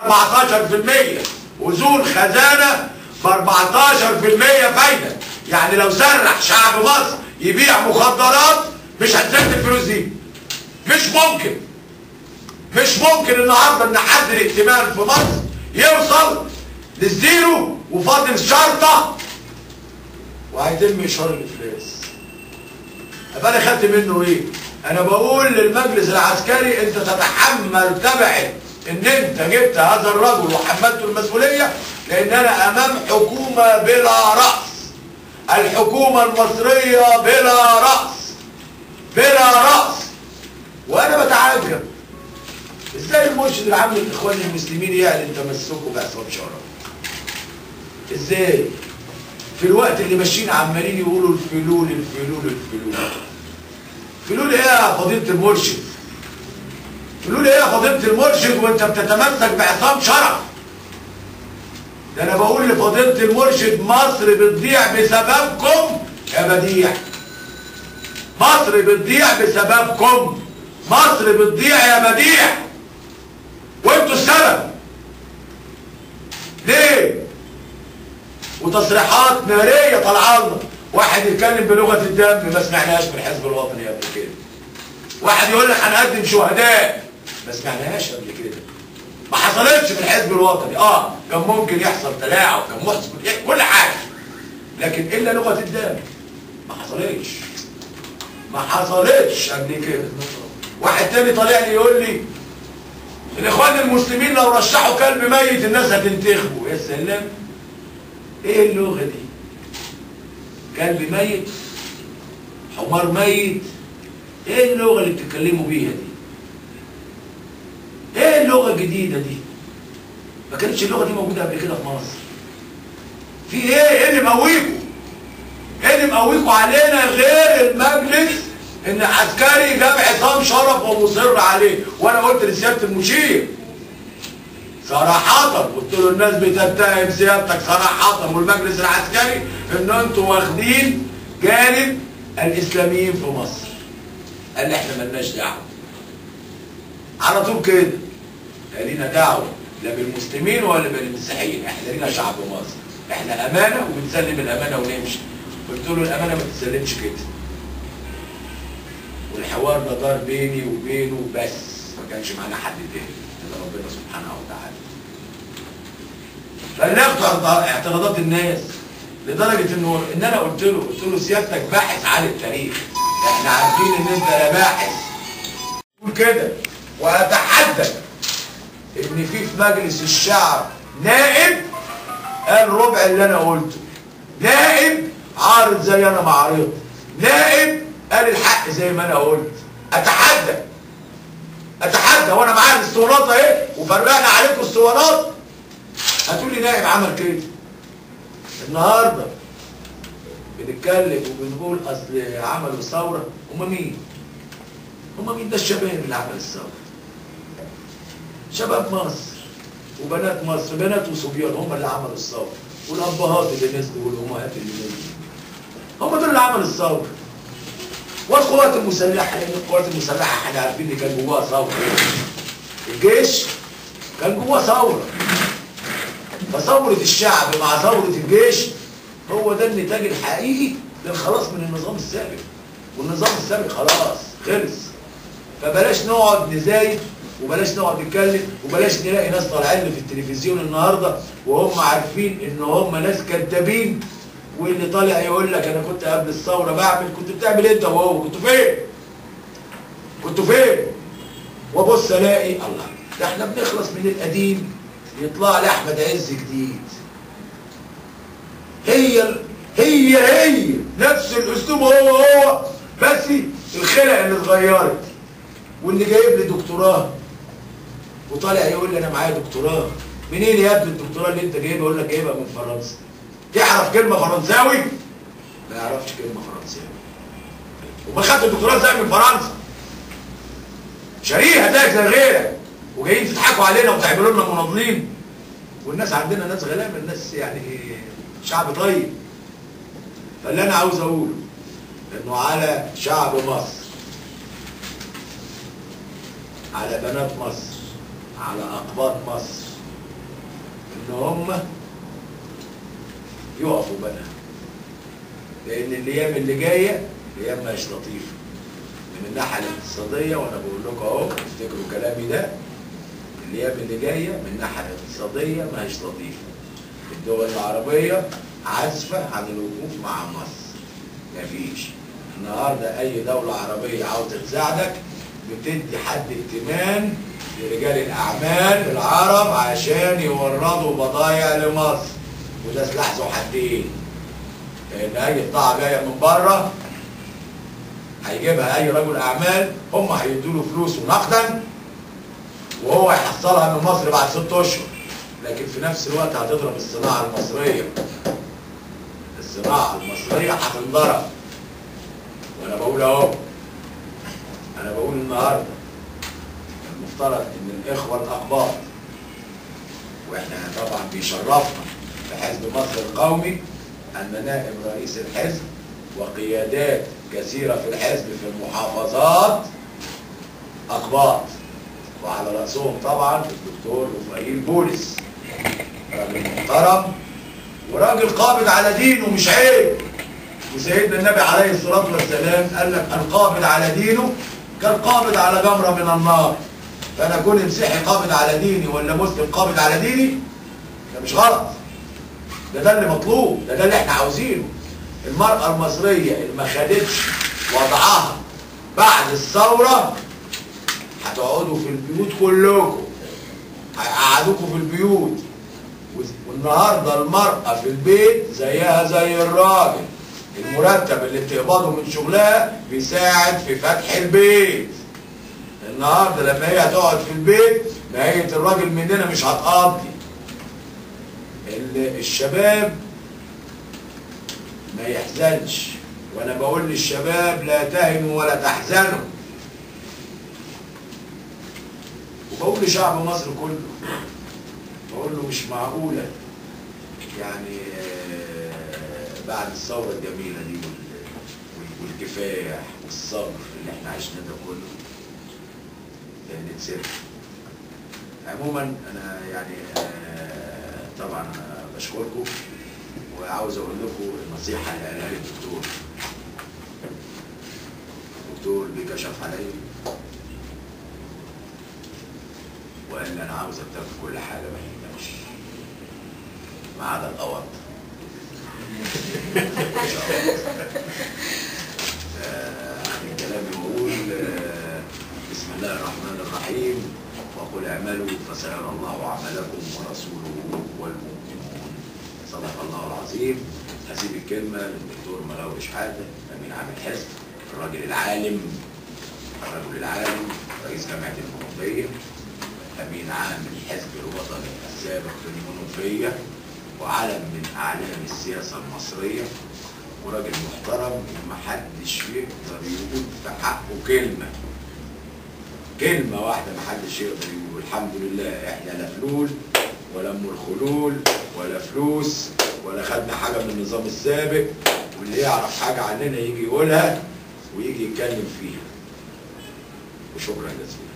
14% وزون خزانه ب 14% فايده. يعني لو سرح شعب مصر يبيع مخدرات مش هتزيد الفلوس دي. مش ممكن. مش ممكن النهارده ان حد الائتمان في مصر يوصل للزيرو وفاضل شرطه وهيتم اشهار الافلاس. طب انا خدت منه ايه؟ انا بقول للمجلس العسكري انت تتحمل تبعه ان انت جبت هذا الرجل وحملته المسؤوليه، لان انا امام حكومه بلا راس. الحكومه المصريه بلا راس. بلا راس. وانا بتعجب ازاي المرشد العام للاخوان المسلمين يعلن تمسكه بعصام شرف؟ ازاي؟ في الوقت اللي ماشيين عمالين يقولوا الفلول الفلول الفلول. فلول ايه يا فضيله المرشد؟ فلول ايه يا فضيله المرشد وانت بتتمسك بعصام شرف؟ ده انا بقول لفضيله المرشد مصر بتضيع بسببكم يا بديع. مصر بتضيع بسببكم. مصر بتضيع يا بديع وانتوا السبب. ليه؟ وتصريحات ناريه طالعه لنا. واحد يتكلم بلغه الدم ما سمعناهاش في الحزب الوطني قبل كده. واحد يقول لك هنقدم شهداء ما سمعناهاش قبل كده. ما حصلتش في الحزب الوطني. كان ممكن يحصل تلاعب، كان ممكن كل حاجه، لكن الا لغه الدم ما حصلتش. ما حصلتش قبل كده. واحد تاني طالع لي يقول لي الاخوان المسلمين لو رشحوا كلب ميت الناس هتنتخبه. يا سلام، ايه اللغه دي؟ كلب ميت؟ حمار ميت؟ ايه اللغه اللي بتتكلموا بيها دي؟ ايه اللغه الجديده دي؟ ما كانتش اللغه دي موجوده قبل كده في مصر. في ايه؟ ايه اللي مقويكوا؟ ايه اللي مقويكوا علينا غير المجلس ان عسكري جاب عصام شرف ومصر عليه؟ وانا قلت لسياده المشير صراحة، قلت له الناس بتتهم سيادتك صراحة والمجلس العسكري ان انتوا واخدين جانب الاسلاميين في مصر. قال لي احنا مالناش دعوة. على طول كده. لا لينا دعوة لا بالمسلمين ولا بالمسيحيين، احنا لينا شعب مصر. احنا امانة وبنسلم الامانة ونمشي. قلت له الامانة ما تتسلمش كده. والحوار ده دار بيني وبينه بس، ما كانش معانا حد تاني الا ربنا سبحانه وتعالى. بلغت اعتراضات الناس لدرجه ان انا قلت له سيادتك باحث عن التاريخ، احنا عارفين ان انت لا باحث. قول كده واتحدى ان في مجلس الشعب نائب قال ربع اللي انا قلته، نائب عارض زي انا ما عرضت، نائب قال الحق زي ما انا قلت. اتحدى وانا معايا الاسطوانات اهي وفرقنا عليكم الاسطوانات. هتقولي نائب عمل كده؟ النهارده بنتكلم وبنقول اصل عملوا ثوره. هم مين؟ ده الشباب اللي عمل الثوره. شباب مصر وبنات مصر، بنات وصبيان هم اللي عملوا الثوره، والابهات اللي نزلوا والامهات اللي نزلوا هم دول اللي عملوا الثوره. والقوات المسلحه، لان القوات المسلحه احنا عارفين ان كان جواها ثوره. الجيش كان جواه ثوره. فثوره الشعب مع ثوره الجيش هو ده النتاج الحقيقي للخلاص من النظام السابق. والنظام السابق خلاص خلص. فبلاش نقعد نزايد وبلاش نقعد نتكلم وبلاش نلاقي ناس طالعين في التلفزيون النهارده وهم عارفين ان هم ناس كذابين، واللي طالع يقول لك انا كنت قبل الثوره بعمل. كنت بتعمل انت وهو؟ كنتوا فين؟ كنتوا فين؟ وابص الاقي الله، ده احنا بنخلص من القديم يطلع لي احمد عز جديد. هي نفس الاسلوب هو بس الخلق اللي اتغيرت. واللي جايب لي دكتوراه وطالع يقول لي انا معايا دكتوراه. منين يا ابني الدكتوراه اللي انت جايبها؟ يقول لك جايبها من فرنسا. تعرف كلمه فرنساوي؟ ما يعرفش كلمه فرنساوي. وما خدت الدكتوراه ازاي من فرنسا؟ شريحه زيك زي غيرك وجايين تضحكوا علينا وتعملوا لنا مناضلين. والناس عندنا ناس غلابه، الناس يعني شعب طيب. فاللي انا عاوز اقوله انه على شعب مصر، على بنات مصر، على اقباط مصر، ان هم يقفوا بقى، لان الايام اللي جايه الايام مش لطيفه من الناحيه الاقتصاديه، وانا بقول لكم اهو افتكروا كلامي ده، الايام اللي جايه من الناحيه الاقتصاديه ما هيش لطيفه. الدول العربيه عازفه عن الوقوف مع مصر. مفيش النهارده اي دوله عربيه عاوزه تساعدك بتدي حد ائتمان لرجال الاعمال العرب عشان يوردوا بضايع لمصر، وده سلاح ذو حدين. لان اي بضاعه جايه من بره هيجيبها اي رجل اعمال، هم هيدوا له فلوس نقدا وهو هيحصلها من مصر بعد 6 اشهر، لكن في نفس الوقت هتضرب الصناعه المصريه. الصناعه المصريه هتنضرب. وانا بقول اهو، انا بقول النهارده المفترض ان الاخوه الاقباط، واحنا طبعا بيشرفنا في حزب مصر القومي ان نائب رئيس الحزب وقيادات كثيره في الحزب في المحافظات اقباط، وعلى راسهم طبعا الدكتور رفائيل بولس، راجل محترم وراجل قابض على دينه، مش عيب. وسيدنا النبي عليه الصلاه والسلام قال لك القابض على دينه كالقابض على جمره من النار. فانا كون مسيحي قابض على ديني ولا مسلم قابض على ديني، ده مش غلط، ده اللي مطلوب، ده اللي احنا عاوزينه. المرأة المصرية اللي ما خدتش وضعها بعد الثورة هتقعدوا في البيوت كلكم، هيقعدوكم في البيوت. والنهارده المرأة في البيت زيها زي الراجل، المرتب اللي بتقبضه من شغلها بيساعد في فتح البيت. النهارده لما هي هتقعد في البيت نهاية الراجل مننا مش هتقضي. الشباب ما يحزنش، وانا بقول للشباب لا تهنوا ولا تحزنوا، وبقول لشعب مصر كله، بقول له مش معقوله يعني بعد الثوره الجميله دي والكفاح والصبر اللي احنا عشنا ده كله نتسد. عموما انا يعني طبعا انا بشكركم، وعاوز اقول لكم النصيحه اللي قالها لي الدكتور بيكشف عليا وقال لي انا عاوزك تاخد كل حاجه ما يهمكش ما عدا القوط. ان شاء الله. يعني كلامي بقول بسم الله الرحمن الرحيم، وقل اعملوا فسيرى الله عملكم ورسوله والمؤمنون. صدق الله العظيم. هسيب الكلمه للدكتور مغاوري شحاته، امين عام الحزب، الراجل العالم، رئيس جامعه المنوفيه، امين عام الحزب الوطني السابق في المنوفيه، وعلم من اعلام السياسه المصريه، وراجل محترم محدش يقدر يقول في حقه كلمه واحده محدش يقدر يقول. الحمد لله احنا لا فلول ولا ام الخلول ولا فلوس ولا خدنا حاجه من النظام السابق، واللي يعرف حاجه عننا يجي يقولها ويجي يتكلم فيها. وشكرا جزيلا.